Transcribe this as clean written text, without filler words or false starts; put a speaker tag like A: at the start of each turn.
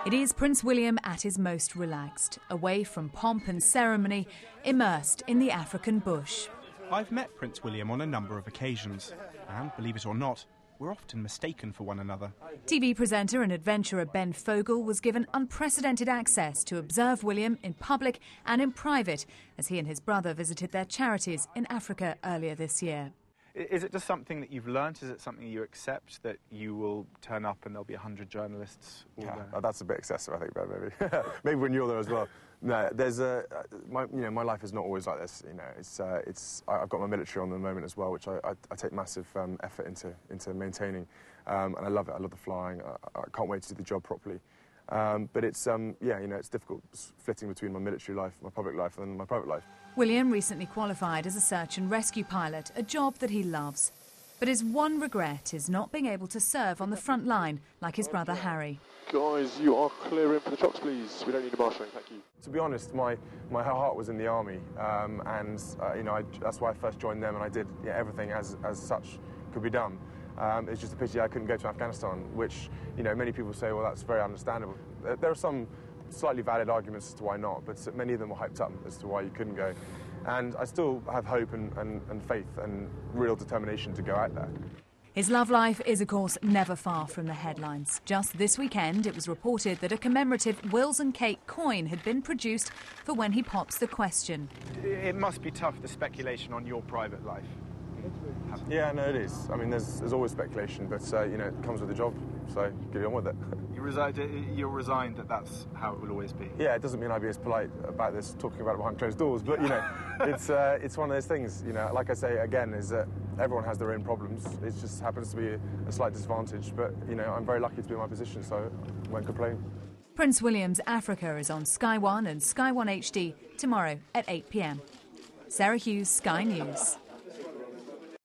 A: It is Prince William at his most relaxed, away from pomp and ceremony, immersed in the African bush.
B: I've met Prince William on a number of occasions, and believe it or not, we're often mistaken for one another.
A: TV presenter and adventurer Ben Fogle was given unprecedented access to observe William in public and in private as he and his brother visited their charities in Africa earlier this year.
C: Is it just something that you've learnt? Is it something you accept, that you will turn up and there'll be 100 journalists all there?
D: That's a bit excessive, I think, Ben, maybe. Maybe when you're there as well. No, there's my life is not always like this. I've got my military on at the moment as well, which I take massive effort into maintaining, and I love it. I love the flying. I can't wait to do the job properly. But it's it's difficult flitting between my military life, my public life, and my private life.
A: William recently qualified as a search and rescue pilot, a job that he loves. But his one regret is not being able to serve on the front line like his brother Harry.
E: Guys, you are clear in for the chocks, please. We don't need a marshalling, thank you.
D: To be honest, my heart was in the army, and that's why I first joined them, and I did everything as such could be done. It's just a pity I couldn't go to Afghanistan, which many people say, well, that's very understandable. There are some slightly valid arguments as to why not, but many of them were hyped up as to why you couldn't go. And I still have hope and faith and real determination to go out there.
A: His love life is, of course, never far from the headlines. Just this weekend, it was reported that a commemorative Wills and Kate coin had been produced for when he pops the question.
C: It must be tough, the speculation on your private life.
D: Yeah, no, it is. I mean, there's always speculation, but it comes with the job, so get on with it.
C: You're resigned that that's how it will always be.
D: Yeah, it doesn't mean I'd be as polite about this, talking about it behind closed doors, but it's one of those things. Like I say again, is that everyone has their own problems. It just happens to be a slight disadvantage, but I'm very lucky to be in my position, so I won't complain.
A: Prince William's Africa is on Sky One and Sky One HD tomorrow at 8 p.m. Sarah Hughes, Sky News.